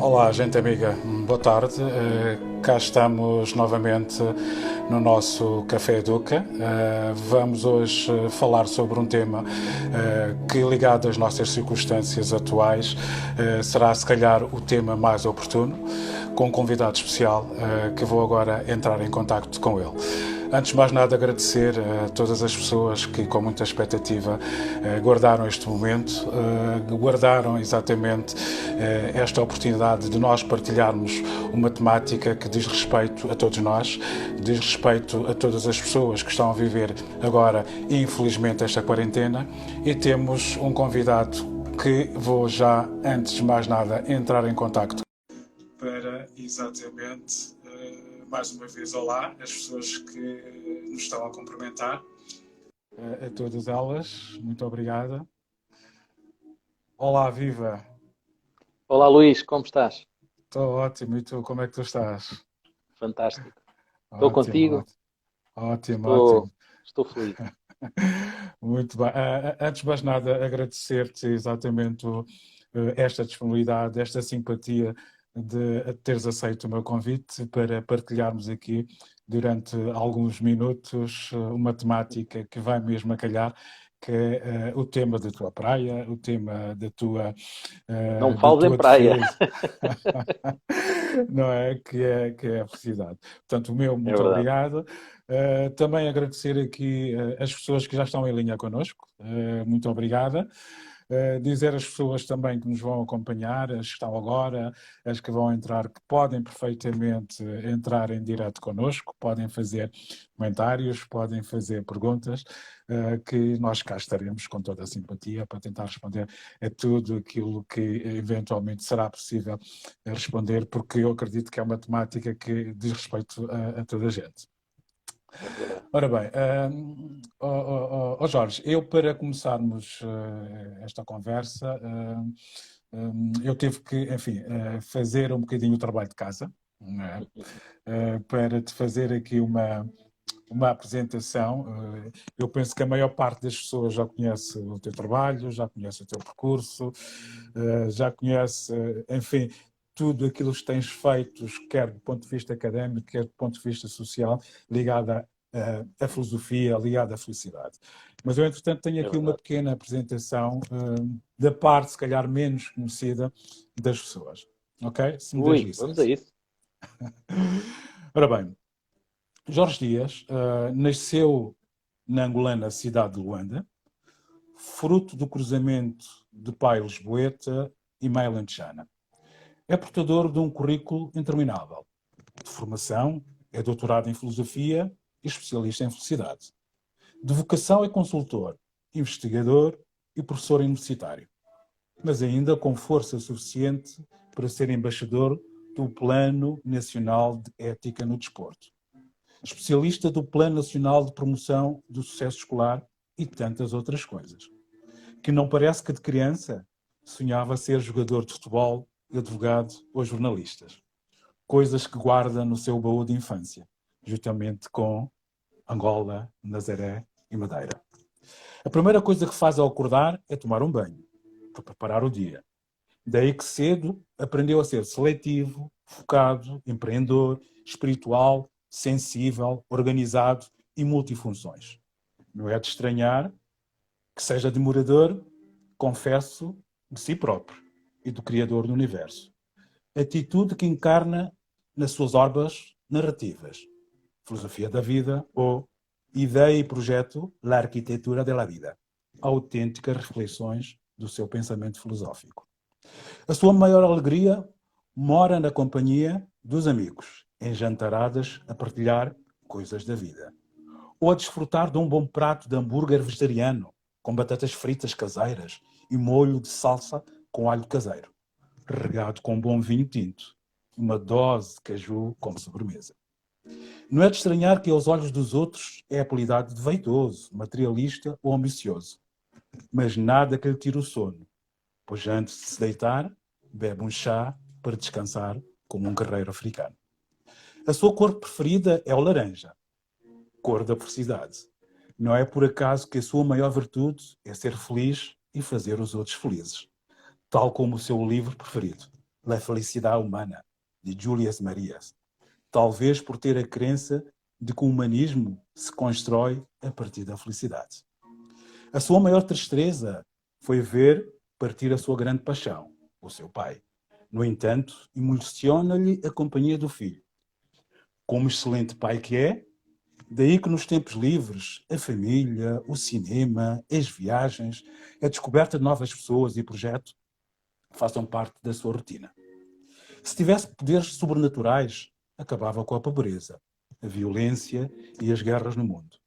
Olá, gente amiga, boa tarde. Cá estamos novamente no nosso Café Educa. Vamos hoje falar sobre um tema que, ligado às nossas circunstâncias atuais, será se calhar o tema mais oportuno, com um convidado especial que vou agora entrar em contacto com ele. Antes de mais nada, agradecer a todas as pessoas que, com muita expectativa, guardaram este momento, guardaram exatamente esta oportunidade de nós partilharmos uma temática que diz respeito a todos nós, diz respeito a todas as pessoas que estão a viver agora, infelizmente, esta quarentena. E temos um convidado que vou já, antes de mais nada, entrar em contacto para exatamente, mais uma vez, olá, as pessoas que nos estão a cumprimentar. A todas elas, muito obrigada. Olá, viva! Olá Luís, como estás? Estou ótimo, e tu, como é que tu estás? Fantástico. Estou Ótimo, contigo, ótimo, ótimo, estou, ótimo. estou feliz. Muito bem. Antes de mais nada, agradecer-te exatamente esta disponibilidade, esta simpatia de teres aceito o meu convite para partilharmos aqui durante alguns minutos uma temática que vai mesmo a calhar, que é o tema da tua praia, o tema Não me da fales em tua praia. defesa, não é? Que é a felicidade. Portanto, o meu É muito verdade. obrigado. Também agradecer aqui as pessoas que já estão em linha connosco. Muito obrigada. Dizer às pessoas também que nos vão acompanhar, as que estão agora, as que vão entrar, que podem perfeitamente entrar em direto connosco, podem fazer comentários, podem fazer perguntas, que nós cá estaremos com toda a simpatia para tentar responder a tudo aquilo que eventualmente será possível responder, porque eu acredito que é uma temática que diz respeito a toda a gente. É verdade. Ora bem, Jorge, eu para começarmos esta conversa, eu tive que, enfim, fazer um bocadinho o trabalho de casa, não é? Para te fazer aqui uma apresentação. Eu penso que a maior parte das pessoas já conhece o teu trabalho, já conhece o teu percurso, já conhece, enfim, tudo aquilo que tens feito, quer do ponto de vista académico, quer do ponto de vista social, ligado à filosofia, ligado à felicidade. Mas eu, entretanto, tenho É aqui uma verdade. pequena apresentação da parte, se calhar, menos conhecida das pessoas. Ok? Se me deres Ui, vamos a licença. isso. Ora bem, Jorge Dias nasceu na angolana cidade de Luanda, fruto do cruzamento de pai lisboeta e mãe alentejana. É portador de um currículo interminável. De formação, é doutorado em filosofia e especialista em felicidade. De vocação é consultor, investigador e professor universitário, mas ainda com força suficiente para ser embaixador do Plano Nacional de Ética no Desporto. Especialista do Plano Nacional de Promoção do Sucesso Escolar e tantas outras coisas. Que não parece que de criança sonhava ser jogador de futebol, advogado ou jornalista. Coisas que guarda no seu baú de infância, juntamente com Angola, Nazaré e Madeira. A primeira coisa que faz ao acordar é tomar um banho, para preparar o dia. Daí que cedo aprendeu a ser seletivo, focado, empreendedor, espiritual, sensível, organizado e multifunções. Não é de estranhar que seja demorador, confesso, de si próprio e do Criador do Universo. Atitude que encarna nas suas orbas narrativas. Filosofia da vida ou Ideia e Projeto, La Arquitetura de la Vida. Autênticas reflexões do seu pensamento filosófico. A sua maior alegria mora na companhia dos amigos, em jantaradas a partilhar coisas da vida. Ou a desfrutar de um bom prato de hambúrguer vegetariano, com batatas fritas caseiras e molho de salsa com alho caseiro, regado com um bom vinho tinto, uma dose de caju como sobremesa. Não é de estranhar que aos olhos dos outros é apelidado de vaidoso, materialista ou ambicioso, mas nada que lhe tire o sono, pois antes de se deitar, bebe um chá para descansar como um guerreiro africano. A sua cor preferida é o laranja, cor da felicidade. Não é por acaso que a sua maior virtude é ser feliz e fazer os outros felizes, tal como o seu livro preferido, La Felicidade Humana, de Julius Marias, talvez por ter a crença de que o humanismo se constrói a partir da felicidade. A sua maior tristeza foi ver partir a sua grande paixão, o seu pai. No entanto, emociona-lhe a companhia do filho. Como excelente pai que é, daí que nos tempos livres, a família, o cinema, as viagens, a descoberta de novas pessoas e projetos façam parte da sua rotina. Se tivesse poderes sobrenaturais, acabava com a pobreza, a violência e as guerras no mundo.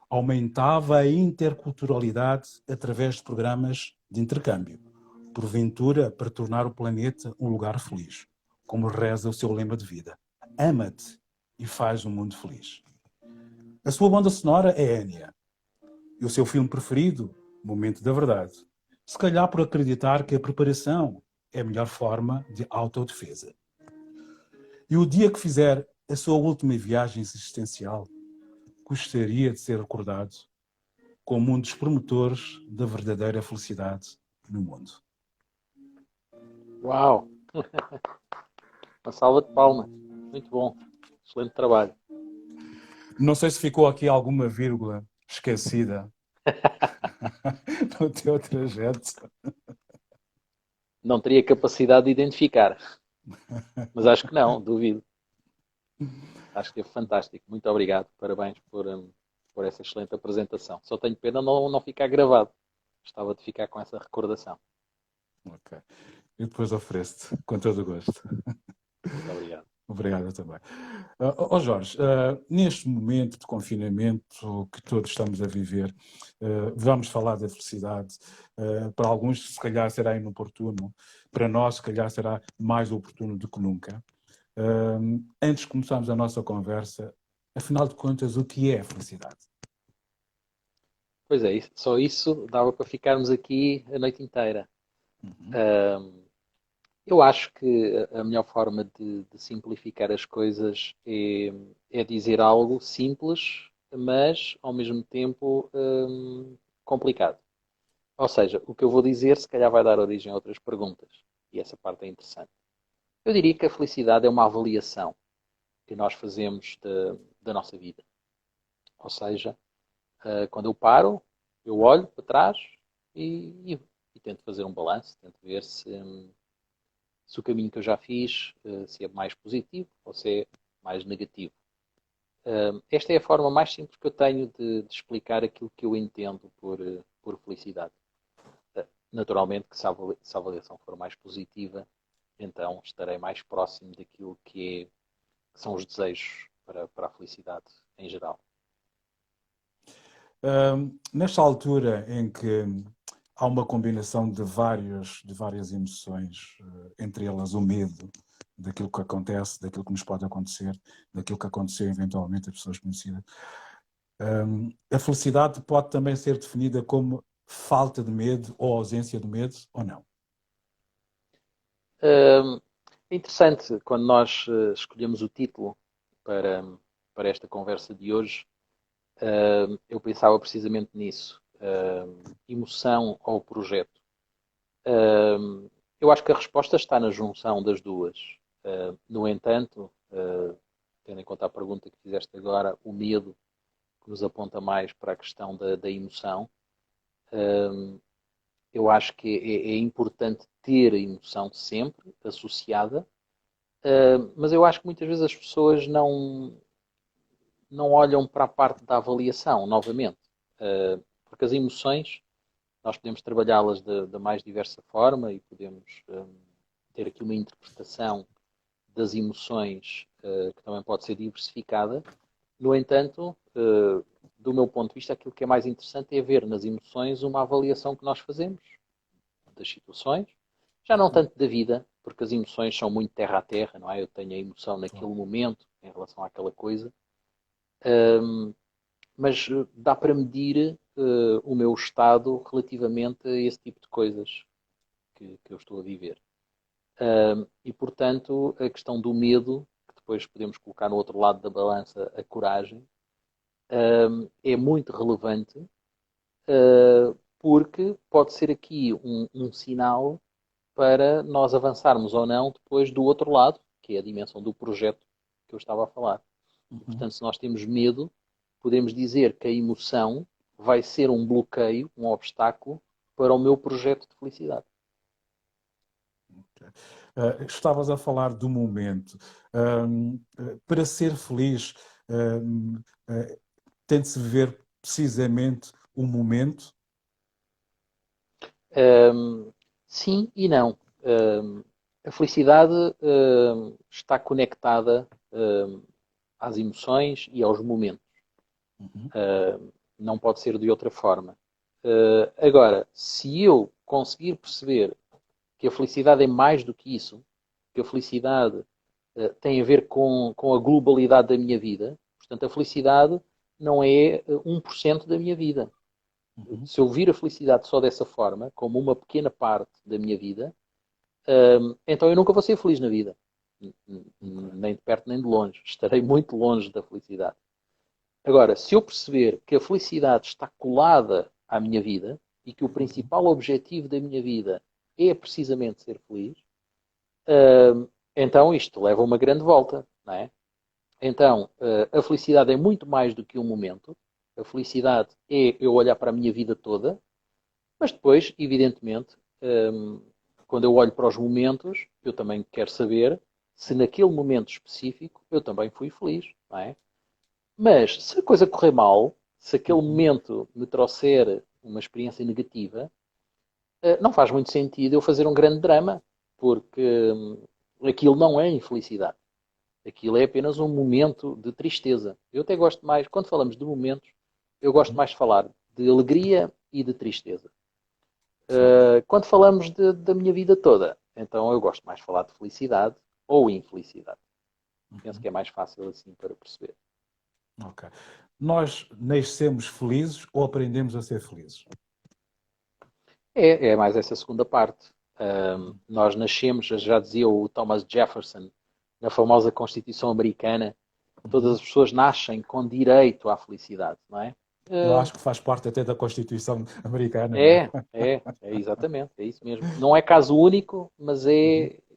Aumentava a interculturalidade através de programas de intercâmbio, porventura para tornar o planeta um lugar feliz, como reza o seu lema de vida. Ama-te e faz o mundo feliz. A sua banda sonora é Enya. E o seu filme preferido, Momento da Verdade. Se calhar por acreditar que a preparação é a melhor forma de autodefesa. E o dia que fizer a sua última viagem existencial, gostaria de ser recordado como um dos promotores da verdadeira felicidade no mundo. Uau! Uma salva de palmas. Muito bom. Excelente trabalho. Não sei se ficou aqui alguma vírgula esquecida no teu trajeto. Não teria capacidade de identificar. Mas acho que não, duvido. Acho que é fantástico. Muito obrigado. Parabéns por essa excelente apresentação. Só tenho pena não ficar gravado. Gostava de ficar com essa recordação. Ok. E depois ofereço-te, com todo o gosto. Muito obrigado. Obrigado também. Jorge, neste momento de confinamento que todos estamos a viver, vamos falar da felicidade. Para alguns, se calhar, será inoportuno. Para nós, se calhar, será mais oportuno do que nunca. Antes de começarmos a nossa conversa, afinal de contas, o que é a felicidade? Pois é, só isso dava para ficarmos aqui a noite inteira. Eu acho que a melhor forma de simplificar as coisas é dizer algo simples, mas ao mesmo tempo complicado. Ou seja, o que eu vou dizer se calhar vai dar origem a outras perguntas. E essa parte é interessante. Eu diria que a felicidade é uma avaliação que nós fazemos da nossa vida. Ou seja, quando eu paro, eu olho para trás e tento fazer um balanço, tento ver se o caminho que eu já fiz se é mais positivo ou se é mais negativo. Esta é a forma mais simples que eu tenho de explicar aquilo que eu entendo por felicidade. Naturalmente que se a avaliação for mais positiva, então estarei mais próximo daquilo que são os desejos para a felicidade em geral. Nesta altura em que há uma combinação de várias emoções, entre elas o medo daquilo que acontece, daquilo que nos pode acontecer, daquilo que aconteceu eventualmente a pessoas conhecidas, a felicidade pode também ser definida como falta de medo ou ausência de medo, ou não? É interessante quando nós escolhemos o título para, para esta conversa de hoje. Eu pensava precisamente nisso. Emoção ou projeto. Eu acho que a resposta está na junção das duas. No entanto, tendo em conta a pergunta que fizeste agora, o medo que nos aponta mais para a questão da emoção, eu acho que é importante ter a emoção sempre associada, mas eu acho que muitas vezes as pessoas não olham para a parte da avaliação, novamente, porque as emoções nós podemos trabalhá-las da mais diversa forma e podemos ter aqui uma interpretação das emoções que também pode ser diversificada. No entanto, do meu ponto de vista, aquilo que é mais interessante é ver nas emoções uma avaliação que nós fazemos das situações, já não tanto da vida, porque as emoções são muito terra a terra, não é? Eu tenho a emoção naquele momento em relação àquela coisa, mas dá para medir o meu estado relativamente a esse tipo de coisas que eu estou a viver. E, portanto, a questão do medo, que depois podemos colocar no outro lado da balança a coragem, é muito relevante porque pode ser aqui um sinal para nós avançarmos ou não depois do outro lado, que é a dimensão do projeto que eu estava a falar. E, Uhum. portanto, se nós temos medo, podemos dizer que a emoção vai ser um bloqueio, um obstáculo para o meu projeto de felicidade. Estavas a falar do momento. Para ser feliz, um, tem de se viver precisamente o momento. Um, sim e não. A felicidade está conectada às emoções e aos momentos. Uhum. Não pode ser de outra forma. Agora, se eu conseguir perceber que a felicidade é mais do que isso, que a felicidade tem a ver com a globalidade da minha vida, portanto, a felicidade não é 1% da minha vida. Uhum. Se eu vir a felicidade só dessa forma, como uma pequena parte da minha vida, então eu nunca vou ser feliz na vida. Ok. Nem de perto nem de longe. Estarei muito longe da felicidade. Agora, se eu perceber que a felicidade está colada à minha vida e que o Uhum. principal objetivo da minha vida é precisamente ser feliz, então isto leva a uma grande volta, não é? Então, a felicidade é muito mais do que um momento. A felicidade é eu olhar para a minha vida toda, mas depois, evidentemente, quando eu olho para os momentos, eu também quero saber se naquele momento específico eu também fui feliz, não é? Mas se a coisa correr mal, se aquele Uhum. momento me trouxer uma experiência negativa, não faz muito sentido eu fazer um grande drama, porque aquilo não é infelicidade. Aquilo é apenas um momento de tristeza. Eu até gosto mais, quando falamos de momentos, eu gosto Uhum. mais de falar de alegria e de tristeza. Certo. Quando falamos da minha vida toda, então eu gosto mais de falar de felicidade ou infelicidade. Penso Uhum. que é mais fácil assim para perceber. Ok. Nós nascemos felizes ou aprendemos a ser felizes? É mais essa segunda parte. Uhum. Nós nascemos, já dizia o Thomas Jefferson, na famosa Constituição Americana, todas Uhum. as pessoas nascem com direito à felicidade, não é? Eu Uh, acho que faz parte até da Constituição americana, não é? é exatamente, é isso mesmo. Não é caso único, mas Uhum.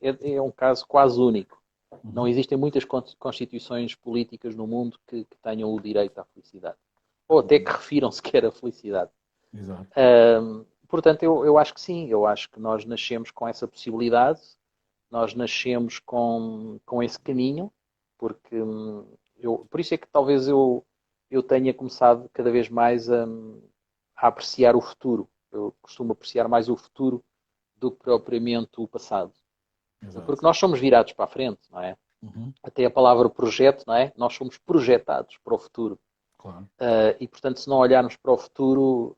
é um caso quase único. Não Uhum. existem muitas constituições políticas no mundo que tenham o direito à felicidade. Ou até que Uhum. refiram sequer à felicidade. Exato. Portanto, eu acho que sim, eu acho que nós nascemos com essa possibilidade, nós nascemos com esse caminho, porque por isso é que talvez eu tenha começado cada vez mais a apreciar o futuro. Eu costumo apreciar mais o futuro do que propriamente o passado. Exato. Porque nós somos virados para a frente, não é? Uhum. Até a palavra projeto, não é? Nós somos projetados para o futuro. Claro. E, portanto, se não olharmos para o futuro,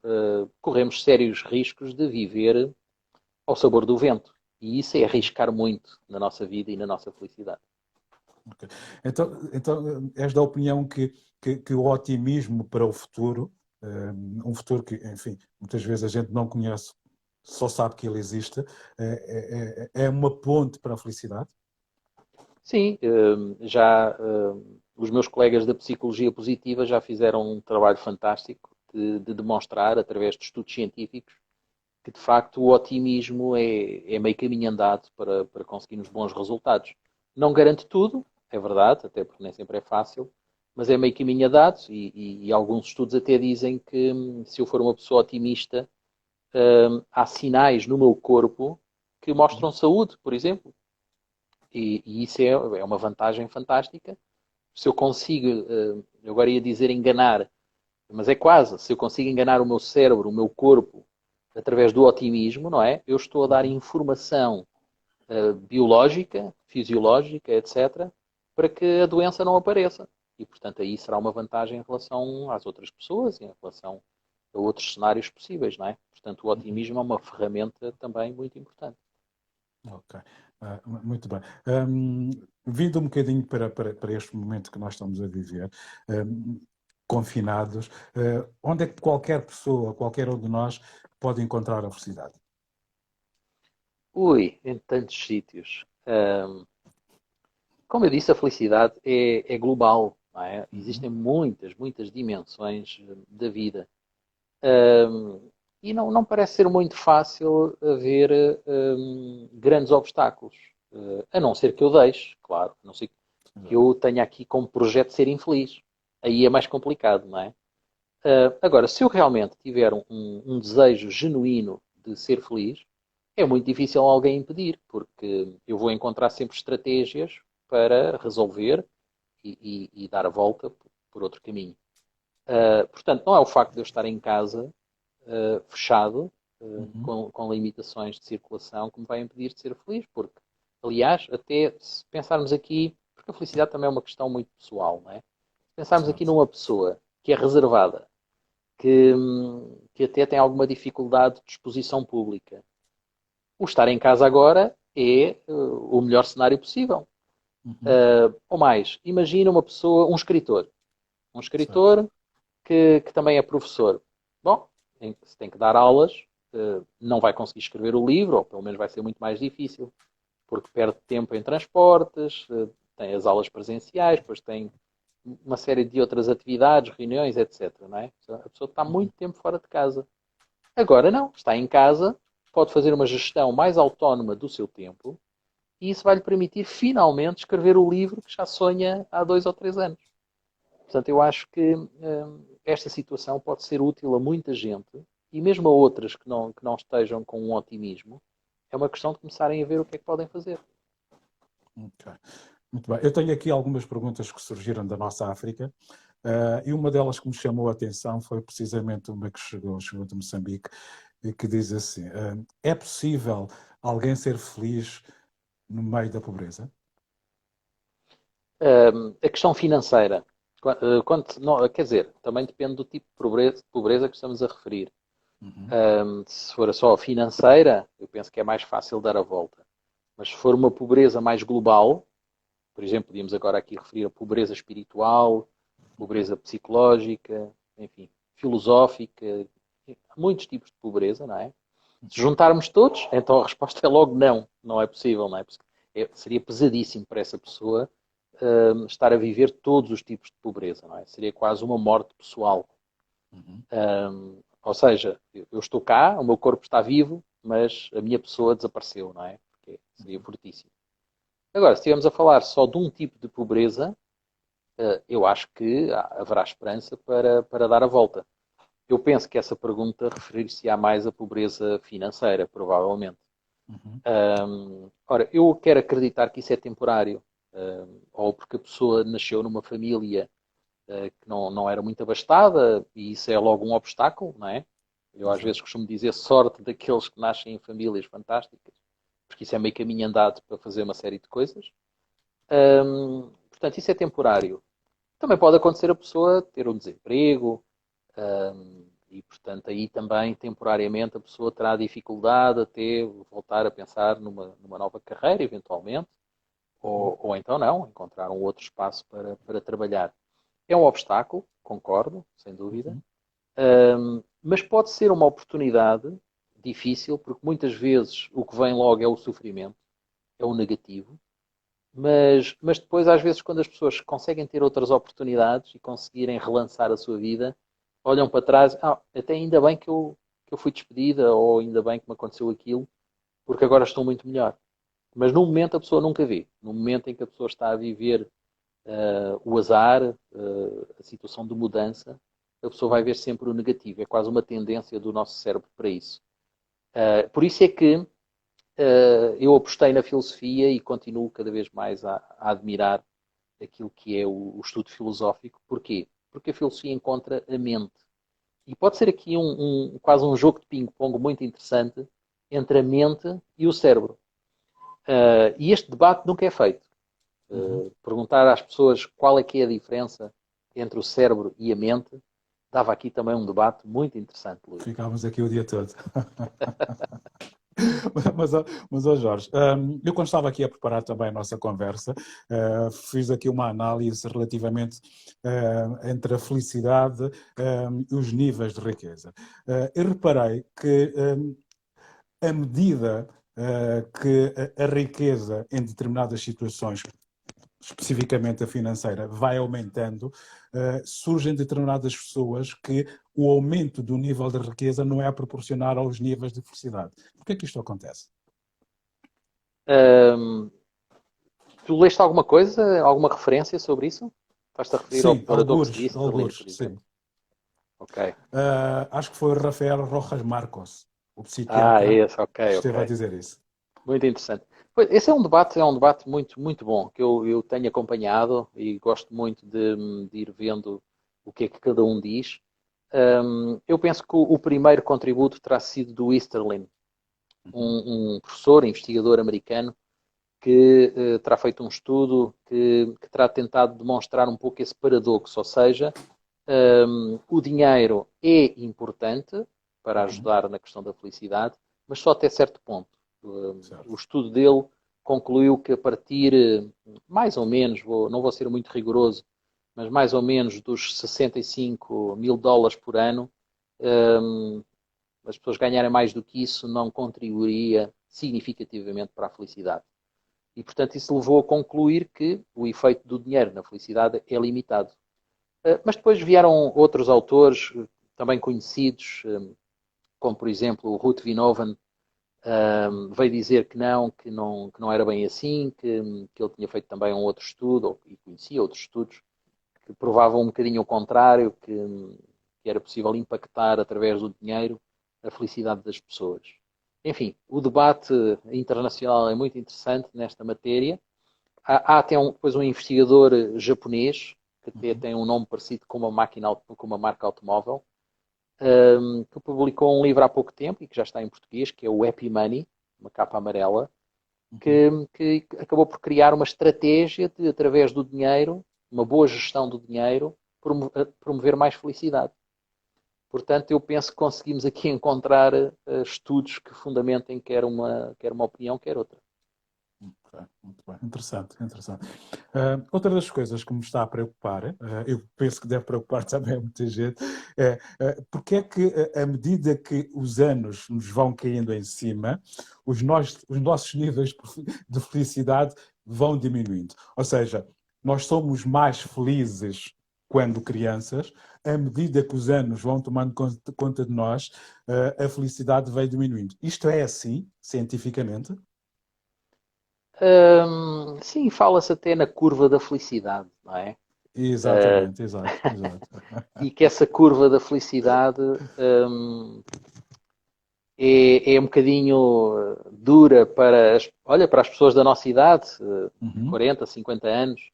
corremos sérios riscos de viver ao sabor do vento. E isso é arriscar muito na nossa vida e na nossa felicidade. Ok. Então, és da opinião que o otimismo para o futuro, um futuro que, enfim, muitas vezes a gente não conhece, só sabe que ele existe, é uma ponte para a felicidade? Sim, já os meus colegas da psicologia positiva já fizeram um trabalho fantástico de demonstrar, através de estudos científicos, que de facto o otimismo é meio caminho andado para conseguirmos bons resultados. Não garante tudo, é verdade, até porque nem sempre é fácil, mas é meio caminho andado e alguns estudos até dizem que se eu for uma pessoa otimista, há sinais no meu corpo que Uhum. mostram saúde, por exemplo. E isso é uma vantagem fantástica. Se eu consigo, eu agora ia dizer enganar, mas é quase, se eu consigo enganar o meu cérebro, o meu corpo, através do otimismo, não é? Eu estou a dar Uhum. informação biológica, fisiológica, etc., para que a doença não apareça. E, portanto, aí será uma vantagem em relação às outras pessoas e em relação a outros cenários possíveis, não é? Portanto, o Uhum. otimismo é uma ferramenta também muito importante. Ok. Muito bem. Vindo um bocadinho para este momento que nós estamos a viver, um, confinados, onde é que qualquer pessoa, qualquer um de nós, pode encontrar a felicidade? Ui, em tantos sítios. Como eu disse, a felicidade é global, não é? Uhum. Existem muitas dimensões da vida. E não parece ser muito fácil haver grandes obstáculos. A não ser que eu deixe, claro, a não ser que eu tenha aqui como projeto ser infeliz. Aí é mais complicado, não é? Agora, se eu realmente tiver um desejo genuíno de ser feliz, é muito difícil alguém impedir, porque eu vou encontrar sempre estratégias para resolver e dar a volta por outro caminho. Portanto, não é o facto de eu estar em casa fechado, Uhum. com limitações de circulação, que me vai impedir de ser feliz, porque, aliás, até se pensarmos aqui, porque a felicidade também é uma questão muito pessoal, não é? Se pensarmos aqui Certo. numa pessoa que é reservada, que, que até tem alguma dificuldade de exposição pública, o estar em casa agora é o melhor cenário possível. Uhum. Ou mais, imagina uma pessoa, um Certo. escritor que também é professor. Bom, se tem que dar aulas, não vai conseguir escrever o livro, ou pelo menos vai ser muito mais difícil, porque perde tempo em transportes, tem as aulas presenciais, depois tem uma série de outras atividades, reuniões, etc. Não é? A pessoa está Uhum. muito tempo fora de casa. Agora não, está em casa, pode fazer uma gestão mais autónoma do seu tempo e isso vai lhe permitir finalmente escrever o livro que já sonha há 2 ou 3 anos. Portanto, eu acho que esta situação pode ser útil a muita gente e mesmo a outras que não estejam com um otimismo. É uma questão de começarem a ver o que é que podem fazer. Ok. Muito bem. Eu tenho aqui algumas perguntas que surgiram da nossa África, e uma delas que me chamou a atenção foi precisamente uma que chegou de Moçambique, e que diz assim: é possível alguém ser feliz no meio da pobreza? A questão financeira, quer dizer, também depende do tipo de pobreza que estamos a referir. Uhum. Se for só financeira, eu penso que é mais fácil dar a volta. Mas se for uma pobreza mais global, por exemplo, podíamos agora aqui referir a pobreza espiritual, pobreza psicológica, enfim, filosófica, muitos tipos de pobreza, não é? Se juntarmos todos, então a resposta é logo não, não é possível, não é? Seria pesadíssimo para essa pessoa estar a viver todos os tipos de pobreza, não é? Seria quase uma morte pessoal. Uhum. Ou seja, eu estou cá, o meu corpo está vivo, mas a minha pessoa desapareceu, não é? Porque seria fortíssimo. Agora, se estivermos a falar só de um tipo de pobreza, eu acho que haverá esperança para dar a volta. Eu penso que essa pergunta referir-se-á mais à pobreza financeira, provavelmente. Uhum. Ora, eu quero acreditar que isso é temporário, ou porque a pessoa nasceu numa família que não era muito abastada, e isso é logo um obstáculo, não é? Eu às vezes Exato. costumo dizer sorte daqueles que nascem em famílias fantásticas, porque isso é meio caminho andado para fazer uma série de coisas. Portanto, isso é temporário. Também pode acontecer a pessoa ter um desemprego, e, portanto, aí também, temporariamente, a pessoa terá dificuldade até voltar a pensar numa nova carreira, eventualmente, Uhum. ou então não, encontrar um outro espaço para trabalhar. É um obstáculo, concordo, sem dúvida, Uhum. mas pode ser uma oportunidade difícil, porque muitas vezes o que vem logo é o sofrimento, é o negativo, mas depois, às vezes, quando as pessoas conseguem ter outras oportunidades e conseguirem relançar a sua vida, olham para trás, até ainda bem que eu fui despedida, ou ainda bem que me aconteceu aquilo, porque agora estou muito melhor. Mas no momento a pessoa nunca vê. No momento em que a pessoa está a viver o azar, a situação de mudança, a pessoa vai ver sempre o negativo. É quase uma tendência do nosso cérebro para isso. Por isso é que eu apostei na filosofia e continuo cada vez mais a admirar aquilo que é o estudo filosófico. Porquê? Porque a filosofia encontra a mente. E pode ser aqui quase um jogo de ping-pong muito interessante entre a mente e o cérebro. E este debate nunca é feito. Uhum. Perguntar às pessoas qual é que é a diferença entre o cérebro e a mente dava aqui também um debate muito interessante, Luís. Ficámos aqui o dia todo. Mas, Jorge, eu quando estava aqui a preparar também a nossa conversa, fiz aqui uma análise relativamente entre a felicidade e os níveis de riqueza. Eu reparei que à medida que a riqueza em determinadas situações especificamente a financeira, vai aumentando, surgem determinadas pessoas que o aumento do nível de riqueza não é proporcional aos níveis de felicidade. Por que é que isto acontece? Ahm, Tu leste alguma coisa, alguma referência sobre isso? Estás-te a referir ao Sim, paradoxo de algures, Easterlin, por algures, exemplo? sim. Ok. Acho que foi o Rafael Rojas Marcos, o Ah, psiquiatra, esse, ok, que esteve a ok. dizer isso. Muito interessante. Pois, esse é um debate muito, muito bom, que eu tenho acompanhado e gosto muito de ir vendo o que é que cada um diz. Eu penso que o primeiro contributo terá sido do Easterlin, um professor, investigador americano, que terá feito um estudo que terá tentado demonstrar um pouco esse paradoxo, ou seja, o dinheiro é importante para Uhum, ajudar na questão da felicidade, mas só até certo ponto. O certo. estudo dele concluiu que a partir, mais ou menos, não vou ser muito rigoroso, mas mais ou menos dos 65 mil dólares por ano, um, as pessoas ganharem mais do que isso não contribuiria significativamente para a felicidade. E, portanto, isso levou a concluir que o efeito do dinheiro na felicidade é limitado. Mas depois vieram outros autores também conhecidos, como por exemplo o Ruth Vinovan, veio dizer que não era bem assim, que ele tinha feito também um outro estudo, e conhecia outros estudos, que provavam um bocadinho o contrário, que era possível impactar através do dinheiro a felicidade das pessoas. Enfim, o debate internacional é muito interessante nesta matéria. Há até depois um investigador japonês, que até Uhum, tem um nome parecido com com uma marca automóvel, que publicou um livro há pouco tempo e que já está em português, que é o Happy Money, uma capa amarela, uhum. que acabou por criar uma estratégia de, através do dinheiro, uma boa gestão do dinheiro, promover mais felicidade. Portanto, eu penso que conseguimos aqui encontrar estudos que fundamentem quer uma opinião, quer outra. Muito bem. Interessante, interessante. Outra das coisas que me está a preocupar, eu penso que deve preocupar também a muita gente, é porque é que, à medida que os anos nos vão caindo em cima, os nossos níveis de felicidade vão diminuindo. Ou seja, nós somos mais felizes quando crianças, à medida que os anos vão tomando conta de nós, a felicidade vai diminuindo. Isto é assim, cientificamente? Sim, fala-se até na curva da felicidade, não é? Exatamente, exato, exato. E que essa curva da felicidade é um bocadinho dura para olha, para as pessoas da nossa idade, Uhum, 40, 50 anos,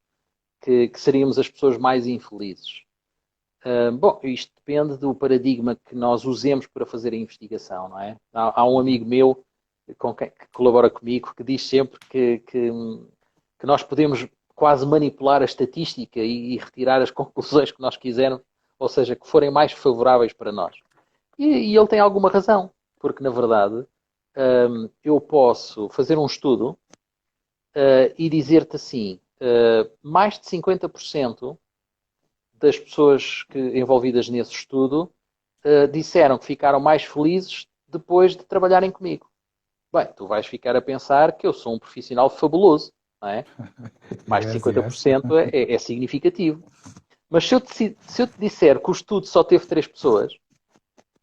que seríamos as pessoas mais infelizes. Bom, isto depende do paradigma que nós usemos para fazer a investigação, não é? Há um uhum, amigo meu que colabora comigo que diz sempre que nós podemos quase manipular a estatística e retirar as conclusões que nós quisermos, ou seja, que forem mais favoráveis para nós. E ele tem alguma razão, porque na verdade eu posso fazer um estudo e dizer-te assim: mais de 50% das pessoas envolvidas nesse estudo disseram que ficaram mais felizes depois de trabalharem comigo. Bem, tu vais ficar a pensar que eu sou um profissional fabuloso, não é? Mais de yes, yes. 50% é significativo. Mas se eu te disser que o estudo só teve 3 pessoas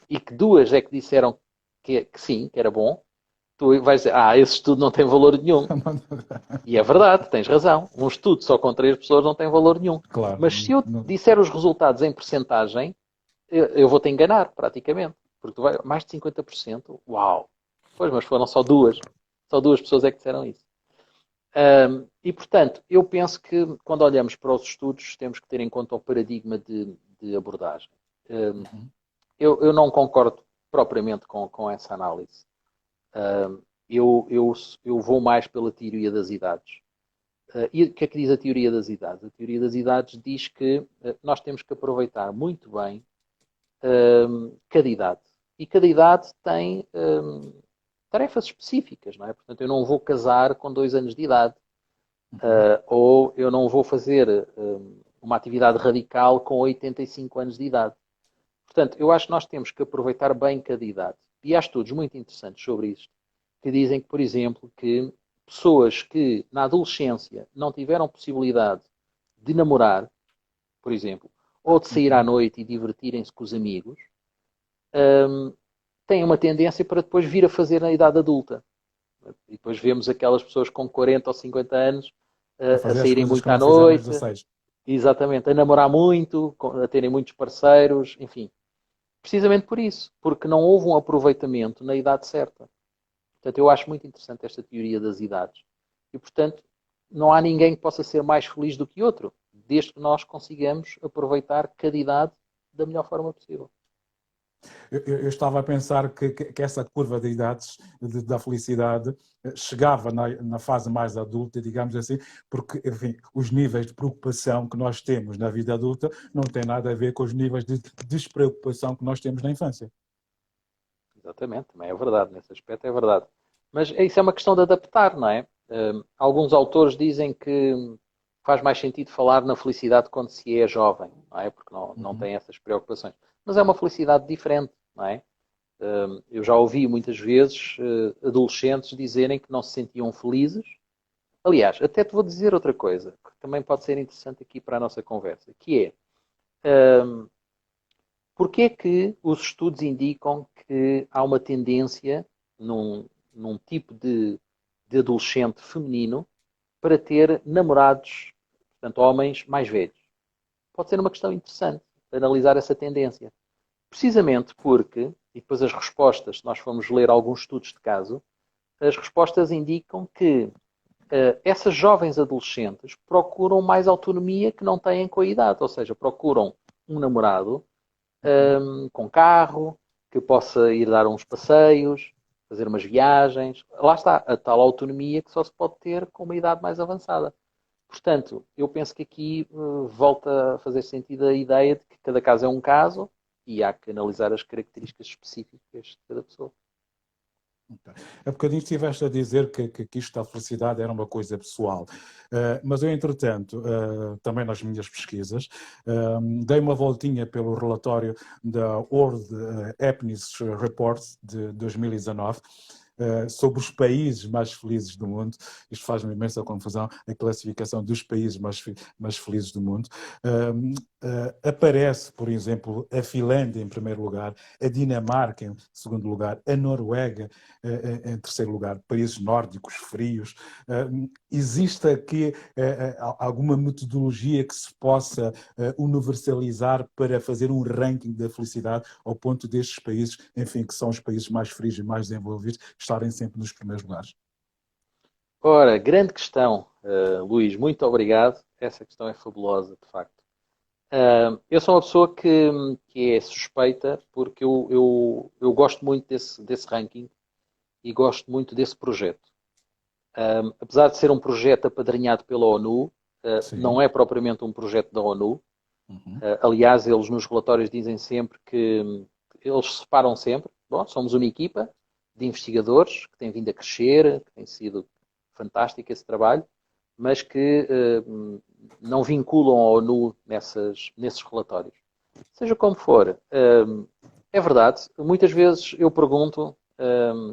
e que 2 é que disseram que sim, que era bom, tu vais dizer, esse estudo não tem valor nenhum. E é verdade, tens razão. Um estudo só com 3 pessoas não tem valor nenhum. Claro, Mas se eu disser os resultados em percentagem, eu vou te enganar, praticamente. Porque tu vai, mais de 50%, uau! Pois, mas foram só duas. Só 2 pessoas é que disseram isso. E, portanto, eu penso que quando olhamos para os estudos, temos que ter em conta o paradigma de abordagem. Um, uhum, eu não concordo propriamente com essa análise. Eu vou mais pela teoria das idades. E o que é que diz a teoria das idades? A teoria das idades diz que nós temos que aproveitar muito bem cada idade. E cada idade tem tarefas específicas, não é? Portanto, eu não vou casar com 2 anos de idade, uhum. ou eu não vou fazer uma atividade radical com 85 anos de idade. Portanto, eu acho que nós temos que aproveitar bem cada idade. E há estudos muito interessantes sobre isto, que dizem que, por exemplo, que pessoas que na adolescência não tiveram possibilidade de namorar, por exemplo, ou de sair à Uhum. noite e divertirem-se com os amigos, têm uma tendência para depois vir a fazer na idade adulta. E depois vemos aquelas pessoas com 40 ou 50 anos A a fazer as saírem coisas muito que à não fizeram aos noite, 16. exatamente, a namorar muito, a terem muitos parceiros, enfim. Precisamente por isso, porque não houve um aproveitamento na idade certa. Portanto, eu acho muito interessante esta teoria das idades. E, portanto, não há ninguém que possa ser mais feliz do que outro, desde que nós consigamos aproveitar cada idade da melhor forma possível. Eu estava a pensar que essa curva de idades da felicidade chegava na fase mais adulta, digamos assim, porque, enfim, os níveis de preocupação que nós temos na vida adulta não têm nada a ver com os níveis de despreocupação que nós temos na infância. Exatamente, também é verdade, nesse aspecto é verdade. Mas isso é uma questão de adaptar, não é? Alguns autores dizem que faz mais sentido falar na felicidade quando se é jovem, não é? Porque não Uhum. tem essas preocupações. Mas é uma felicidade diferente, não é? Eu já ouvi muitas vezes adolescentes dizerem que não se sentiam felizes. Aliás, até te vou dizer outra coisa, que também pode ser interessante aqui para a nossa conversa, que é, porque é que os estudos indicam que há uma tendência num tipo de adolescente feminino para ter namorados, portanto, homens mais velhos? Pode ser uma questão interessante analisar essa tendência. Precisamente porque, e depois as respostas, se nós formos ler alguns estudos de caso, as respostas indicam que essas jovens adolescentes procuram mais autonomia que não têm com a idade, ou seja, procuram um namorado Uhum. com carro, que possa ir dar uns passeios, fazer umas viagens. Lá está, a tal autonomia que só se pode ter com uma idade mais avançada. Portanto, eu penso que aqui volta a fazer sentido a ideia de que cada caso é um caso e há que analisar as características específicas de cada pessoa. Há bocadinho estiveste a dizer que isto da felicidade era uma coisa pessoal. Mas eu, entretanto, também nas minhas pesquisas, dei uma voltinha pelo relatório da World Happiness Report de 2019, sobre os países mais felizes do mundo. Isto faz-me imensa confusão, a classificação dos países mais felizes do mundo. Aparece, por exemplo, a Finlândia em primeiro lugar, a Dinamarca em segundo lugar, a Noruega em terceiro lugar, países nórdicos, frios. Existe aqui alguma metodologia que se possa universalizar para fazer um ranking da felicidade ao ponto destes países, enfim, que são os países mais frios e mais desenvolvidos, estarem sempre nos primeiros lugares? Ora, grande questão, Luís, muito obrigado. Essa questão é fabulosa, de facto. Eu sou uma pessoa que é suspeita porque eu gosto muito desse ranking e gosto muito desse projeto. Apesar de ser um projeto apadrinhado pela ONU, não Sim. é propriamente um projeto da ONU. Uhum. Aliás, eles nos relatórios dizem sempre que eles separam sempre. Bom, somos uma equipa de investigadores que tem vindo a crescer, que tem sido fantástico esse trabalho, mas que não vinculam a ONU nesses relatórios. Seja como for, é verdade. Muitas vezes eu pergunto,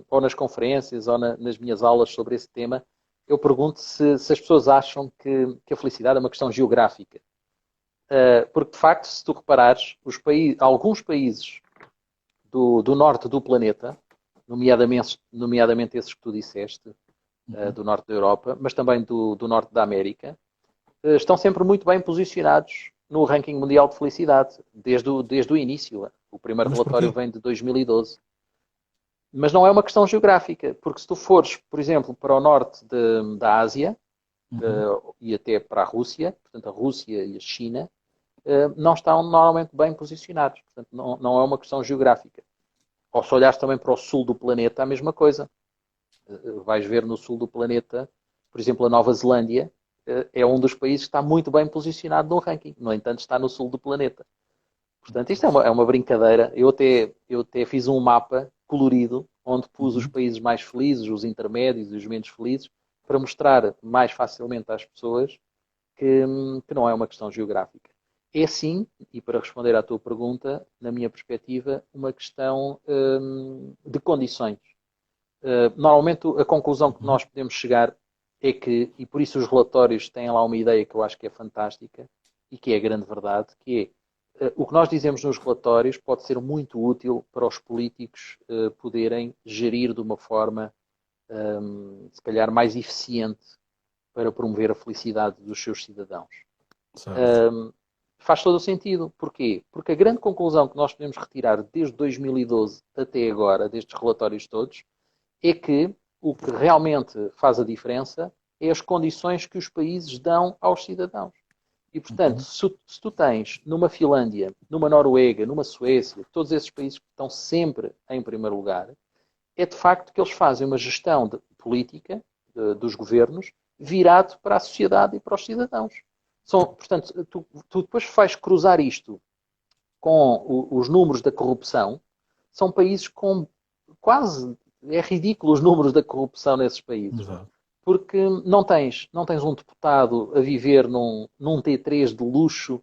ou nas conferências, ou nas minhas aulas sobre esse tema, eu pergunto se as pessoas acham que a felicidade é uma questão geográfica. Porque, de facto, se tu reparares, alguns países do norte do planeta, nomeadamente esses que tu disseste, Uhum. do norte da Europa, mas também do norte da América, estão sempre muito bem posicionados no ranking mundial de felicidade, desde o início. O primeiro Mas relatório porquê? vem de 2012. Mas não é uma questão geográfica, porque se tu fores, por exemplo, para o norte da Ásia Uhum. e até para a Rússia, portanto a Rússia e a China, não estão normalmente bem posicionados. Portanto, não é uma questão geográfica. Ou se olhares também para o sul do planeta, a mesma coisa. Vais ver no sul do planeta, por exemplo, a Nova Zelândia é um dos países que está muito bem posicionado no ranking. No entanto, está no sul do planeta. Portanto, isto é uma brincadeira. Eu até fiz um mapa colorido onde pus os Uhum. países mais felizes, os intermédios e os menos felizes, para mostrar mais facilmente às pessoas que não é uma questão geográfica. É sim, e para responder à tua pergunta, na minha perspectiva, uma questão de condições. Normalmente a conclusão que Uhum. nós podemos chegar é que, e por isso os relatórios têm lá uma ideia que eu acho que é fantástica e que é a grande verdade, que é o que nós dizemos nos relatórios pode ser muito útil para os políticos poderem gerir de uma forma, se calhar, mais eficiente para promover a felicidade dos seus cidadãos. Certo. Faz todo o sentido. Porquê? Porque a grande conclusão que nós podemos retirar desde 2012 até agora, destes relatórios todos, é que o que realmente faz a diferença é as condições que os países dão aos cidadãos. E, portanto, Uhum. se tu tens numa Finlândia, numa Noruega, numa Suécia, todos esses países que estão sempre em primeiro lugar, é de facto que eles fazem uma gestão política dos governos virado para a sociedade e para os cidadãos. Portanto, tu depois vais cruzar isto com os números da corrupção, são países com quase, é ridículo os números da corrupção nesses países. Exato. Porque não tens um deputado a viver num T3 de luxo,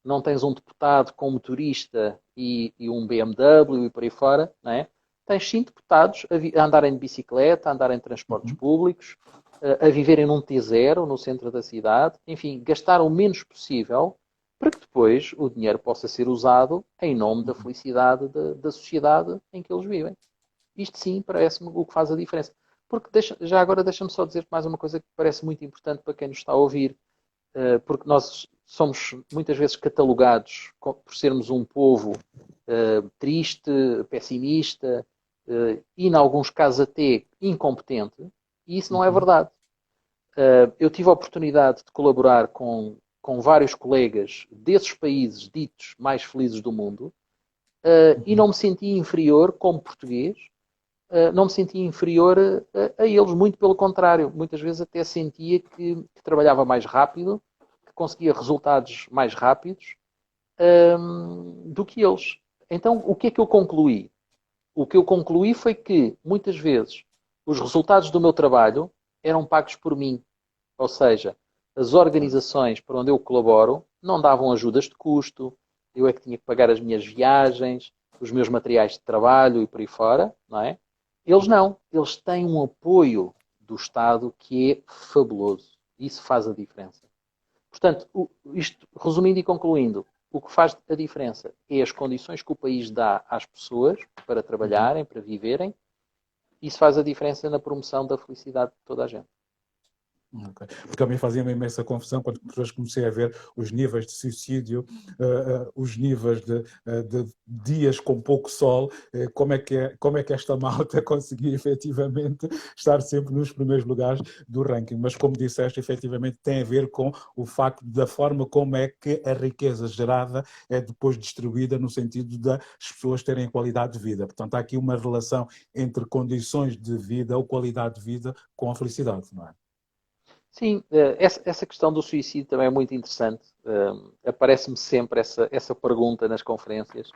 não tens um deputado com motorista e um BMW e por aí fora, não é? Tens sim deputados a andarem de bicicleta, a andarem de transportes Uhum. públicos, a viverem num T0 no centro da cidade, enfim, gastar o menos possível para que depois o dinheiro possa ser usado em nome da Uhum. felicidade da sociedade em que eles vivem. Isto sim parece-me o que faz a diferença. Porque já agora deixa-me só dizer mais uma coisa que parece muito importante para quem nos está a ouvir, porque nós somos muitas vezes catalogados por sermos um povo triste, pessimista e, em alguns casos, até incompetente, e isso não é Uhum. verdade. Eu tive a oportunidade de colaborar com vários colegas desses países ditos mais felizes do mundo e Uhum. não me senti inferior como português, não me sentia inferior a eles, muito pelo contrário. Muitas vezes até sentia que trabalhava mais rápido, que conseguia resultados mais rápidos do que eles. Então, o que é que eu concluí? O que eu concluí foi que, muitas vezes, os resultados do meu trabalho eram pagos por mim. Ou seja, as organizações para onde eu colaboro não davam ajudas de custo, eu é que tinha que pagar as minhas viagens, os meus materiais de trabalho e por aí fora, não é? Eles não. Eles têm um apoio do Estado que é fabuloso. Isso faz a diferença. Portanto, isto, resumindo e concluindo, o que faz a diferença é as condições que o país dá às pessoas para Uhum. trabalharem, para viverem. Isso faz a diferença na promoção da felicidade de toda a gente. Ok. Porque a mim fazia uma imensa confusão quando depois comecei a ver os níveis de suicídio, os níveis de dias com pouco sol, como é que esta malta conseguia efetivamente estar sempre nos primeiros lugares do ranking. Mas como disseste, efetivamente tem a ver com o facto da forma como é que a riqueza gerada é depois distribuída no sentido das pessoas terem qualidade de vida. Portanto, há aqui uma relação entre condições de vida ou qualidade de vida com a felicidade, não é? Sim, essa questão do suicídio também é muito interessante. Aparece-me sempre essa pergunta nas conferências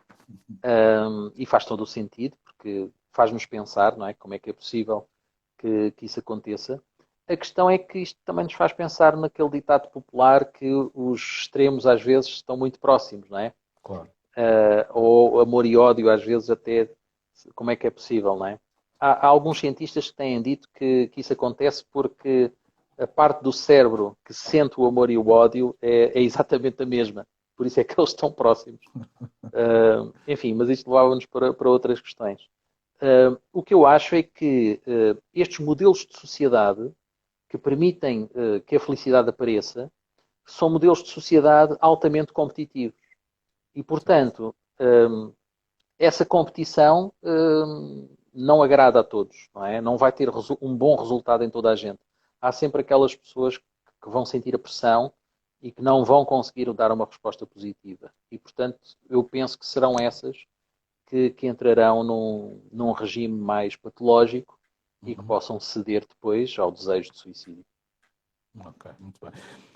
e faz todo o sentido, porque faz-nos pensar, não é? Como é que é possível que isso aconteça. A questão é que isto também nos faz pensar naquele ditado popular que os extremos às vezes estão muito próximos, não é? Claro. Ou amor e ódio às vezes até, como é que é possível, não é? Há alguns cientistas que têm dito que isso acontece porque a parte do cérebro que sente o amor e o ódio é exatamente a mesma. Por isso é que eles estão próximos. Enfim, mas isto levava-nos para outras questões. O que eu acho é que estes modelos de sociedade que permitem que a felicidade apareça são modelos de sociedade altamente competitivos. E, Certo. portanto, essa competição não agrada a todos, não é? Não vai ter um bom resultado em toda a gente. Há sempre aquelas pessoas que vão sentir a pressão e que não vão conseguir dar uma resposta positiva. E, portanto, eu penso que serão essas que entrarão num regime mais patológico e que Uhum. possam ceder depois ao desejo de suicídio. Ok, muito bem.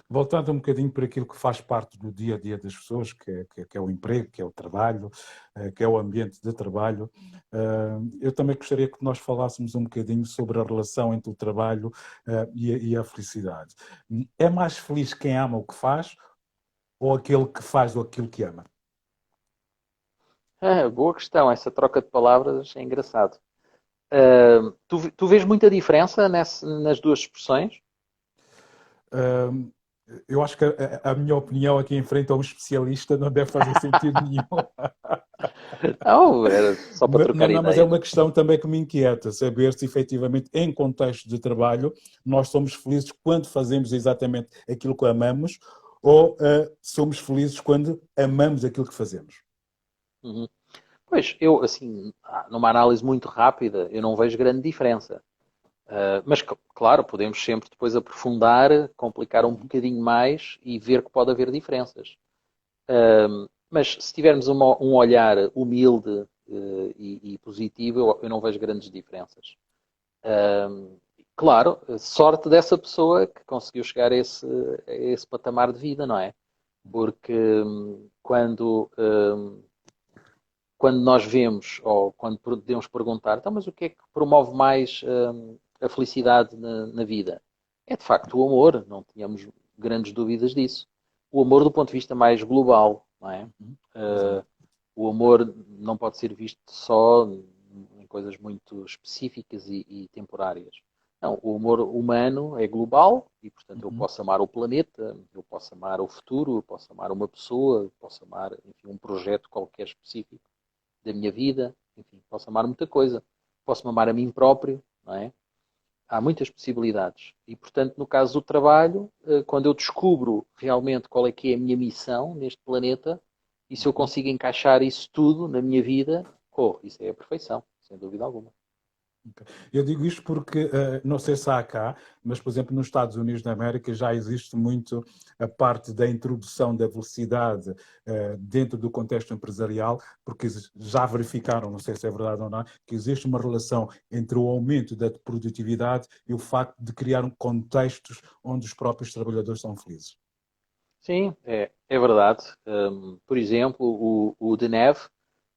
Voltando um bocadinho para aquilo que faz parte do dia a dia das pessoas, que é o emprego, que é o trabalho, que é o ambiente de trabalho, eu também gostaria que nós falássemos um bocadinho sobre a relação entre o trabalho e a felicidade. É mais feliz quem ama o que faz ou aquele que faz aquilo que ama? Boa questão, essa troca de palavras é engraçado. Tu vês muita diferença nas duas expressões? Hum, eu acho que a minha opinião aqui em frente a um especialista não deve fazer sentido nenhum. Não, era só para trocar Não, mas é ideias. uma questão também que me inquieta, saber se efetivamente em contexto de trabalho nós somos felizes quando fazemos exatamente aquilo que amamos ou somos felizes quando amamos aquilo que fazemos. Uhum. Pois, eu, assim, numa análise muito rápida, eu não vejo grande diferença. Mas, claro, podemos sempre depois aprofundar, complicar um bocadinho mais e ver que pode haver diferenças. Mas se tivermos um olhar humilde e positivo, eu não vejo grandes diferenças. Claro, sorte dessa pessoa que conseguiu chegar a esse patamar de vida, não é? Porque quando nós vemos, ou quando podemos perguntar, então, mas o que é que promove mais a felicidade na vida? É de facto o amor, não tínhamos grandes dúvidas disso. O amor do ponto de vista mais global, não é? Exato. Uh, o amor não pode ser visto só em coisas muito específicas e temporárias. Não, o amor humano é global e, portanto, eu Uhum. posso amar o planeta, eu posso amar o futuro, eu posso amar uma pessoa, eu posso amar, enfim, um projeto qualquer específico da minha vida, enfim, posso amar muita coisa. Posso-me amar a mim próprio, não é? Há muitas possibilidades. E, portanto, no caso do trabalho, quando eu descubro realmente qual é que é a minha missão neste planeta, e se eu Uhum. consigo encaixar isso tudo na minha vida, isso é a perfeição, sem dúvida alguma. Ok. Eu digo isto porque, não sei se há cá, mas, por exemplo, nos Estados Unidos da América já existe muito a parte da introdução da velocidade dentro do contexto empresarial, porque já verificaram, não sei se é verdade ou não, que existe uma relação entre o aumento da produtividade e o facto de criar contextos onde os próprios trabalhadores são felizes. Sim, é verdade. Por exemplo, o Deneve,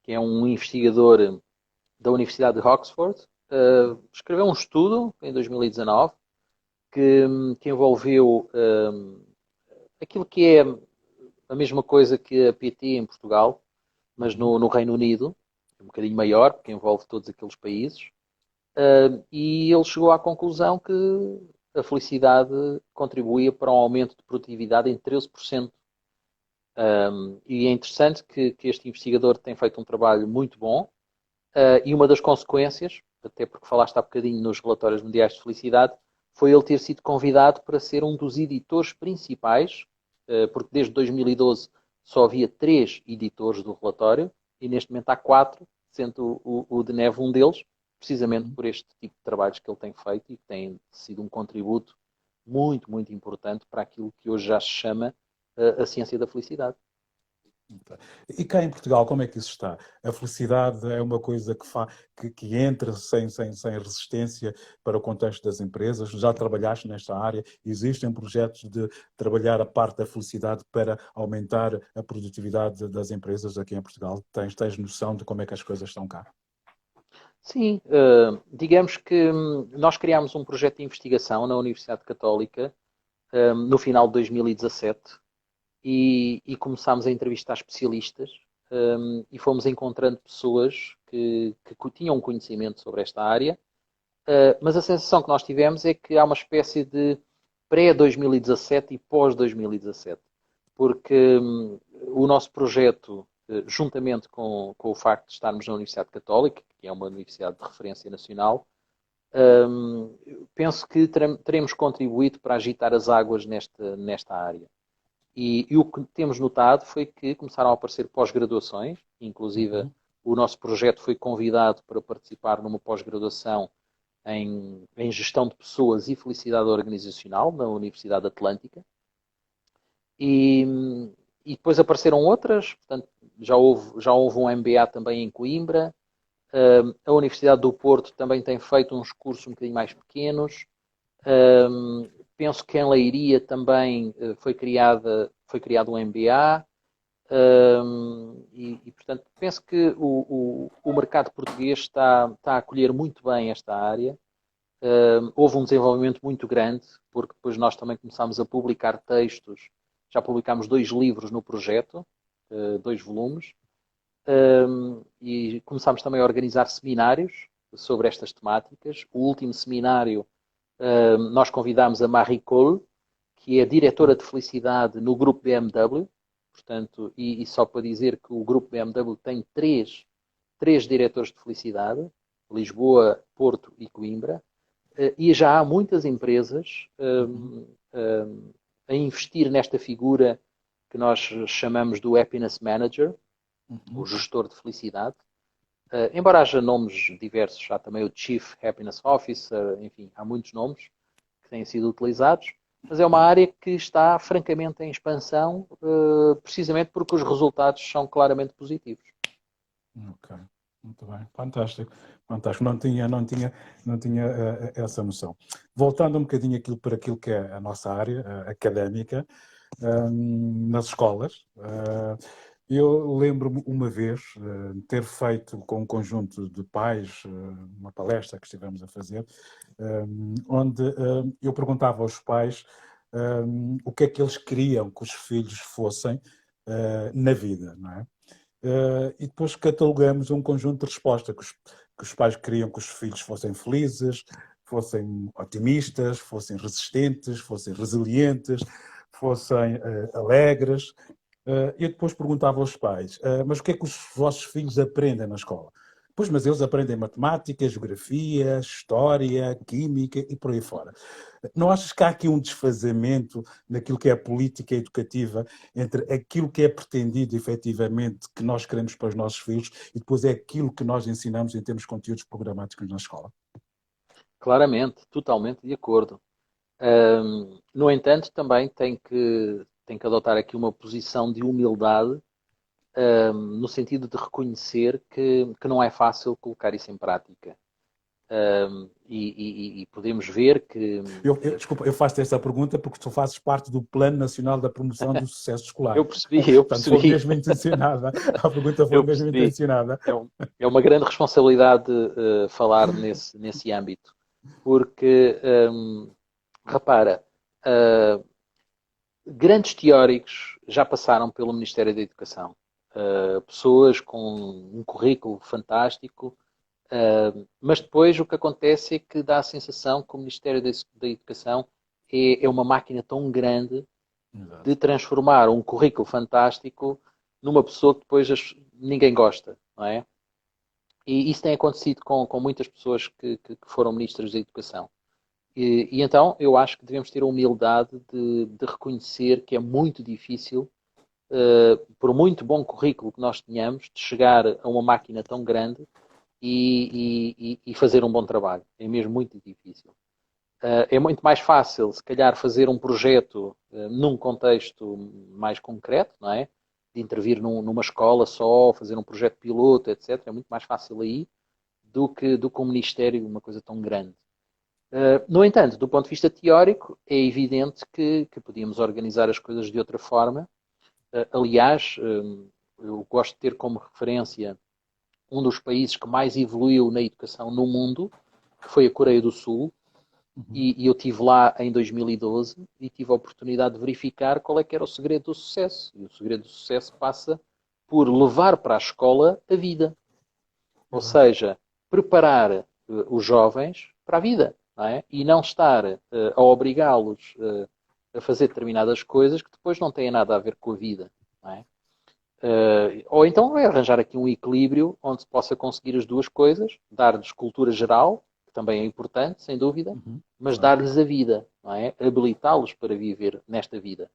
que é um investigador da Universidade de Oxford, escreveu um estudo em 2019 que envolveu aquilo que é a mesma coisa que a PT em Portugal, mas Uhum. no Reino Unido, um bocadinho maior, porque envolve todos aqueles países, e ele chegou à conclusão que a felicidade contribuía para um aumento de produtividade em 13%. E é interessante que este investigador tem feito um trabalho muito bom, e uma das consequências, até porque falaste há bocadinho nos relatórios mundiais de felicidade, foi ele ter sido convidado para ser um dos editores principais, porque desde 2012 só havia 3 editores do relatório, e neste momento há 4, sendo o de Neve um deles, precisamente Uhum. por este tipo de trabalhos que ele tem feito e que tem sido um contributo muito, muito importante para aquilo que hoje já se chama a ciência da felicidade. E cá em Portugal, como é que isso está? A felicidade é uma coisa que entra sem resistência para o contexto das empresas? Já trabalhaste nesta área? Existem projetos de trabalhar a parte da felicidade para aumentar a produtividade das empresas aqui em Portugal? Tens noção de como é que as coisas estão cá? Sim, digamos que nós criámos um projeto de investigação na Universidade Católica no final de 2017 e começámos a entrevistar especialistas e fomos encontrando pessoas que tinham conhecimento sobre esta área, mas a sensação que nós tivemos é que há uma espécie de pré-2017 e pós-2017, porque o nosso projeto, juntamente com o facto de estarmos na Universidade Católica, que é uma universidade de referência nacional, penso que teremos contribuído para agitar as águas nesta área. E o que temos notado foi que começaram a aparecer pós-graduações, inclusive Uhum. o nosso projeto foi convidado para participar numa pós-graduação em gestão de pessoas e felicidade organizacional na Universidade Atlântica. E, e depois apareceram outras, portanto, já houve um MBA também em Coimbra. A Universidade do Porto também tem feito uns cursos um bocadinho mais pequenos. Penso que em Leiria também foi criado um MBA. Portanto, penso que o mercado português está a acolher muito bem esta área. Houve um desenvolvimento muito grande, porque depois nós também começámos a publicar textos. Já publicámos 2 livros no projeto, 2 volumes, e começámos também a organizar seminários sobre estas temáticas. O último seminário, nós convidámos a Marie Cole, que é diretora de felicidade no grupo BMW, portanto, e só para dizer que o grupo BMW tem três diretores de felicidade, Lisboa, Porto e Coimbra, e já há muitas empresas a investir nesta figura que nós chamamos do Happiness Manager, o gestor de felicidade. Embora haja nomes diversos, há também o Chief Happiness Officer, enfim, há muitos nomes que têm sido utilizados, mas é uma área que está francamente em expansão, precisamente porque os resultados são claramente positivos. Ok, muito bem, fantástico, fantástico. Não tinha essa noção. Voltando um bocadinho para aquilo que é a nossa área académica, nas escolas, eu lembro-me uma vez ter feito com um conjunto de pais uma palestra que estivemos a fazer, onde eu perguntava aos pais o que é que eles queriam que os filhos fossem na vida, não é? E depois catalogamos um conjunto de respostas que os pais queriam que os filhos fossem felizes, fossem otimistas, fossem resistentes, fossem resilientes, fossem alegres. Eu depois perguntava aos pais, mas o que é que os vossos filhos aprendem na escola? Pois, mas eles aprendem matemática, geografia, história, química e por aí fora. Não achas que há aqui um desfazamento naquilo que é a política educativa entre aquilo que é pretendido efetivamente que nós queremos para os nossos filhos e depois é aquilo que nós ensinamos em termos de conteúdos programáticos na escola? Claramente, totalmente de acordo. No entanto, também tem que adotar aqui uma posição de humildade, no sentido de reconhecer que não é fácil colocar isso em prática. E podemos ver que. Desculpa, eu faço esta pergunta porque tu fazes parte do Plano Nacional da Promoção do Sucesso Escolar. Eu percebi, eu Portanto, foi percebi, mesmo intencionada. A pergunta foi eu mesmo percebi. intencionada. É uma grande responsabilidade falar nesse âmbito, porque, repara, grandes teóricos já passaram pelo Ministério da Educação. Pessoas com um currículo fantástico, mas depois o que acontece é que dá a sensação que o Ministério da Educação é uma máquina tão grande de Exato. transformar um currículo fantástico numa pessoa que depois ninguém gosta, não é? E isso tem acontecido com muitas pessoas que foram ministras da Educação. E então eu acho que devemos ter a humildade de reconhecer que é muito difícil, por muito bom currículo que nós tenhamos, de chegar a uma máquina tão grande e fazer um bom trabalho. É mesmo muito difícil. É muito mais fácil, se calhar, fazer um projeto num contexto mais concreto, não é? De intervir numa escola só, fazer um projeto piloto, etc. É muito mais fácil aí do que um ministério, uma coisa tão grande. No entanto, do ponto de vista teórico, é evidente que podíamos organizar as coisas de outra forma. Aliás, eu gosto de ter como referência um dos países que mais evoluiu na educação no mundo, que foi a Coreia do Sul, e eu estive lá em 2012 e tive a oportunidade de verificar qual é que era o segredo do sucesso. E o segredo do sucesso passa por levar para a escola a vida. Ou seja, preparar os jovens para a vida, não é? E não estar a obrigá-los a fazer determinadas coisas que depois não têm nada a ver com a vida, não é? Ou então é arranjar aqui um equilíbrio onde se possa conseguir as duas coisas, dar-lhes cultura geral, que também é importante, sem dúvida, mas Claro. dar-lhes a vida, não é? Habilitá-los para viver nesta vida.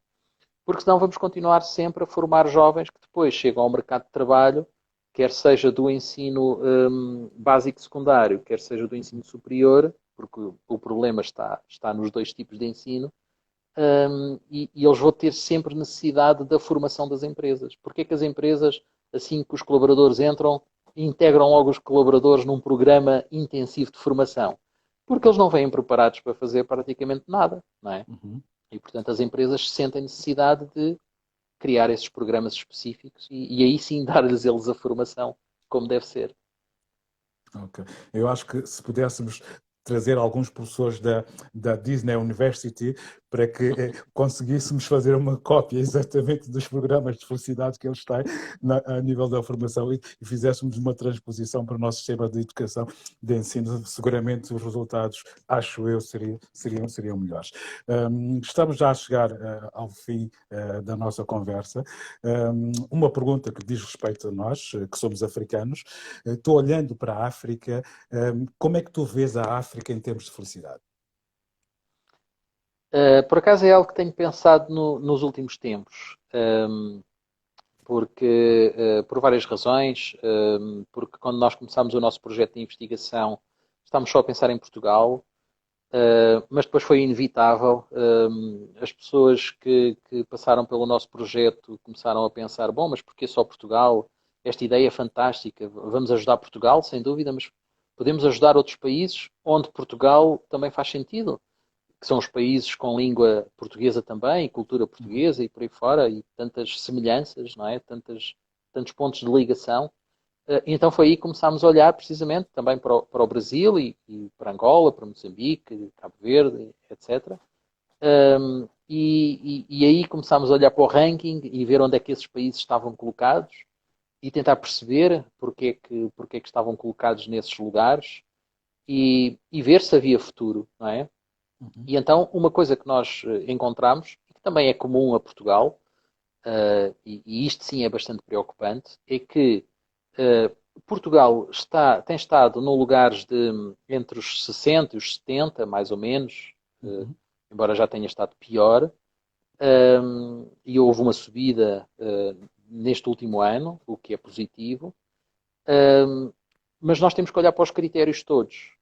Porque senão vamos continuar sempre a formar jovens que depois chegam ao mercado de trabalho, quer seja do ensino básico secundário, quer seja do ensino superior, porque o problema está nos dois tipos de ensino, e eles vão ter sempre necessidade da formação das empresas. Porque é que as empresas, assim que os colaboradores entram, integram logo os colaboradores num programa intensivo de formação? Porque eles não vêm preparados para fazer praticamente nada, não é? E, portanto, as empresas sentem necessidade de criar esses programas específicos e aí sim dar-lhes eles a formação como deve ser. Ok. Eu acho que se pudéssemos trazer alguns professores da Disney University para que conseguíssemos fazer uma cópia exatamente dos programas de felicidade que eles têm a nível da formação e fizéssemos uma transposição para o nosso sistema de educação, de ensino. Seguramente os resultados, acho eu, seriam melhores. Estamos já a chegar ao fim da nossa conversa. Uma pergunta que diz respeito a nós, que somos africanos. Estou olhando para a África. Como é que tu vês a África em termos de felicidade? Por acaso é algo que tenho pensado nos últimos tempos, porque, por várias razões, porque quando nós começámos o nosso projeto de investigação, estávamos só a pensar em Portugal, mas depois foi inevitável. As pessoas que passaram pelo nosso projeto começaram a pensar, bom, mas porquê só Portugal? Esta ideia é fantástica, vamos ajudar Portugal, sem dúvida, mas podemos ajudar outros países onde Portugal também faz sentido, que são os países com língua portuguesa também, e cultura portuguesa e por aí fora, e tantas semelhanças, não é? Tantos pontos de ligação. Então foi aí que começámos a olhar precisamente também para o Brasil e para Angola, para Moçambique, Cabo Verde, etc. E aí começámos a olhar para o ranking e ver onde é que esses países estavam colocados e tentar perceber porque é que estavam colocados nesses lugares e ver se havia futuro, não é? Uhum. E então, uma coisa que nós encontramos, e que também é comum a Portugal, e isto sim é bastante preocupante, é que Portugal tem estado no lugares de entre os 60 e os 70, mais ou menos, Uhum. embora já tenha estado pior, e houve uma subida neste último ano, o que é positivo, mas nós temos que olhar para os critérios todos.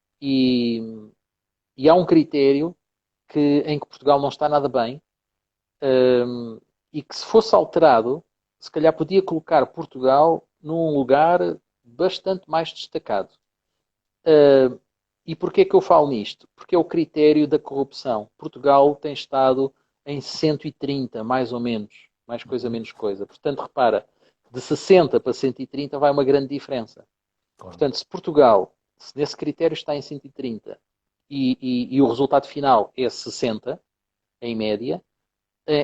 E há um critério em que Portugal não está nada bem, e que se fosse alterado, se calhar podia colocar Portugal num lugar bastante mais destacado. E porquê que eu falo nisto? Porque é o critério da corrupção. Portugal tem estado em 130, mais ou menos. Mais coisa, Uhum. menos coisa. Portanto, repara, de 60 para 130 vai uma grande diferença. Claro. Portanto, se Portugal, se nesse critério está em 130 e o resultado final é 60, em média,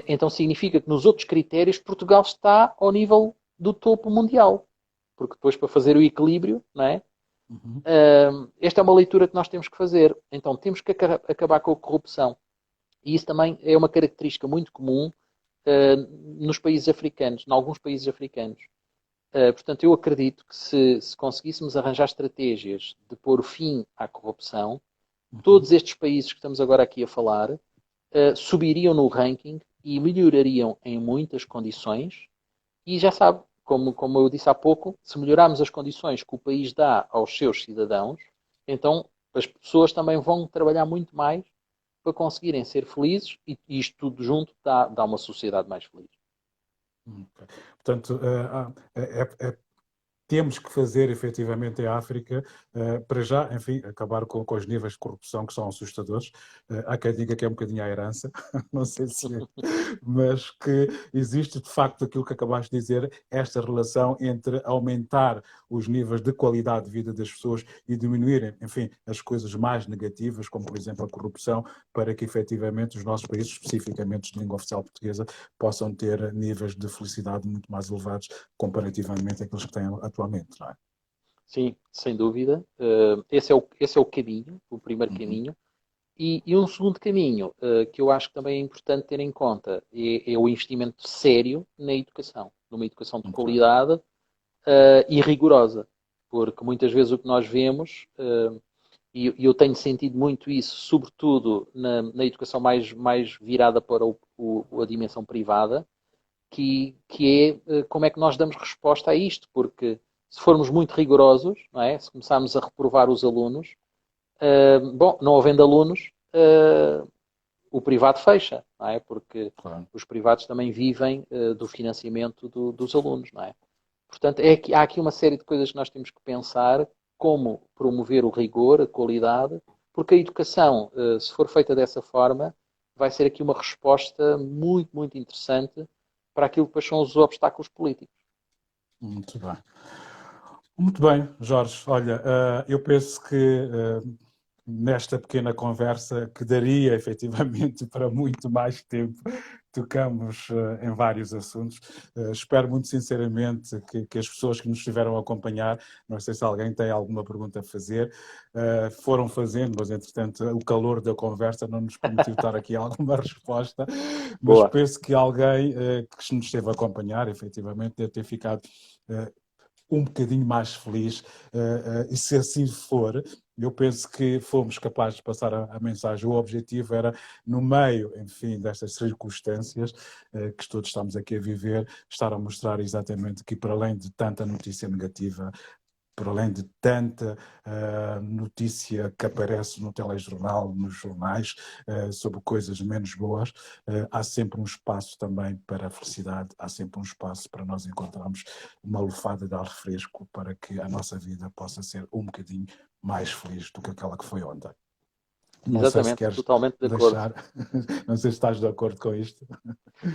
então significa que nos outros critérios Portugal está ao nível do topo mundial. Porque depois, para fazer o equilíbrio, não é? Uhum. Esta é uma leitura que nós temos que fazer. Então, temos que acabar com a corrupção. E isso também é uma característica muito comum nos países africanos, em alguns países africanos. Portanto, eu acredito que se conseguíssemos arranjar estratégias de pôr fim à corrupção, Uhum. todos estes países que estamos agora aqui a falar subiriam no ranking e melhorariam em muitas condições. E já sabe, como eu disse há pouco, se melhorarmos as condições que o país dá aos seus cidadãos, então as pessoas também vão trabalhar muito mais para conseguirem ser felizes e isto tudo junto dá uma sociedade mais feliz. Ok. Portanto, temos que fazer efetivamente em África, para já, enfim, acabar com os níveis de corrupção que são assustadores. Há quem diga que é um bocadinho a herança, não sei se é, mas que existe de facto aquilo que acabaste de dizer, esta relação entre aumentar os níveis de qualidade de vida das pessoas e diminuir, enfim, as coisas mais negativas, como por exemplo a corrupção, para que efetivamente os nossos países, especificamente de língua oficial portuguesa, possam ter níveis de felicidade muito mais elevados comparativamente àqueles que têm atualmente, não é? Sim, sem dúvida. Esse é o caminho, o primeiro Uhum. caminho. E um segundo caminho que eu acho que também é importante ter em conta é o investimento sério na educação, numa educação de Muito bem. qualidade e rigorosa. Porque muitas vezes o que nós vemos, e eu tenho sentido muito isso, sobretudo na educação mais virada para a dimensão privada, que é como é que nós damos resposta a isto. Porque se formos muito rigorosos, não é? Se começarmos a reprovar os alunos, bom, não havendo alunos, o privado fecha, não é? Porque Claro. os privados também vivem do financiamento dos alunos, não é? Portanto, há aqui uma série de coisas que nós temos que pensar, como promover o rigor, a qualidade, porque a educação, se for feita dessa forma, vai ser aqui uma resposta muito, muito interessante para aquilo que depois são os obstáculos políticos. Muito bem. Muito bem, Jorge. Olha, eu penso que nesta pequena conversa, que daria efetivamente para muito mais tempo, tocamos em vários assuntos. Espero muito sinceramente que as pessoas que nos estiveram a acompanhar, não sei se alguém tem alguma pergunta a fazer, foram fazendo, mas entretanto o calor da conversa não nos permitiu estar aqui alguma resposta, mas Boa. penso que alguém que nos esteve a acompanhar, efetivamente, deve ter ficado um bocadinho mais feliz, e se assim for, eu penso que fomos capazes de passar a mensagem. O objetivo era, no meio, enfim, destas circunstâncias que todos estamos aqui a viver, estar a mostrar exatamente que, para além de tanta notícia negativa, por além de tanta notícia que aparece no telejornal, nos jornais, sobre coisas menos boas, há sempre um espaço também para a felicidade, há sempre um espaço para nós encontrarmos uma lufada de ar fresco para que a nossa vida possa ser um bocadinho mais feliz do que aquela que foi ontem. Não sei se Exatamente, queres totalmente de acordo. deixar, não sei se estás de acordo com isto.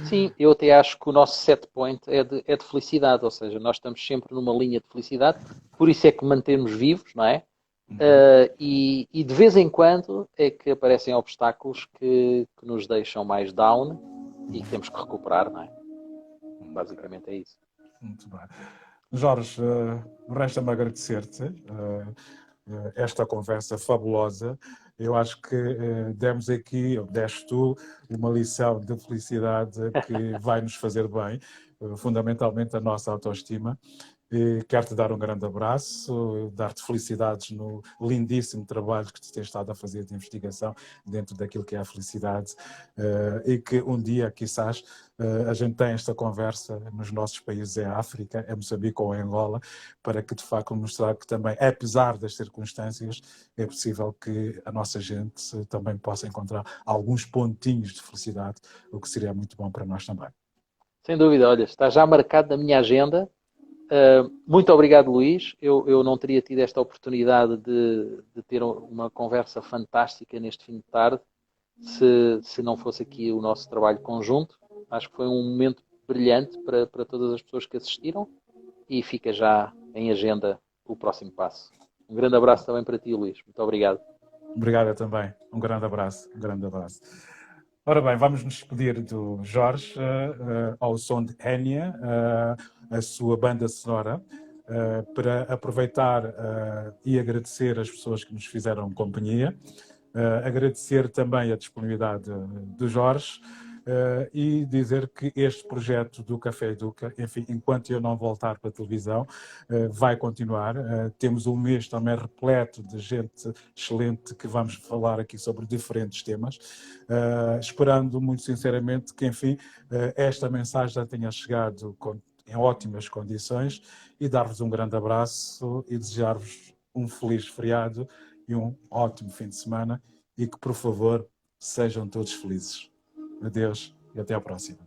Sim, eu até acho que o nosso set point é de felicidade, ou seja, nós estamos sempre numa linha de felicidade, por isso é que mantemos vivos, não é? E de vez em quando é que aparecem obstáculos que nos deixam mais down e que temos que recuperar, não é? Basicamente é isso. Muito bem. Jorge, resta-me agradecer-te esta conversa fabulosa. Eu acho que demos aqui, ou deste tu, uma lição de felicidade que vai nos fazer bem, fundamentalmente a nossa autoestima. Quero-te dar um grande abraço, dar-te felicidades no lindíssimo trabalho que tu tens estado a fazer de investigação dentro daquilo que é a felicidade, e que um dia, quizás, a gente tenha esta conversa nos nossos países, em África, em Moçambique ou em Angola, para que de facto mostrar que também, apesar das circunstâncias, é possível que a nossa gente também possa encontrar alguns pontinhos de felicidade, o que seria muito bom para nós também. Sem dúvida, olha, está já marcado na minha agenda. Muito obrigado, Luís. Eu não teria tido esta oportunidade de ter uma conversa fantástica neste fim de tarde se não fosse aqui o nosso trabalho conjunto. Acho que foi um momento brilhante para todas as pessoas que assistiram e fica já em agenda o próximo passo. Um grande abraço também para ti, Luís. Muito obrigado. Obrigado também. Um grande abraço. Um grande abraço. Ora bem, vamos nos despedir do Jorge ao som de Enya, a sua banda sonora, para aproveitar e agradecer as pessoas que nos fizeram companhia, agradecer também a disponibilidade do Jorge, e dizer que este projeto do Café Educa, enfim, enquanto eu não voltar para a televisão, vai continuar. Temos um mês também repleto de gente excelente que vamos falar aqui sobre diferentes temas, esperando muito sinceramente que, enfim, esta mensagem já tenha chegado em ótimas condições, e dar-vos um grande abraço e desejar-vos um feliz feriado e um ótimo fim de semana, e que, por favor, sejam todos felizes. Adeus e até à próxima.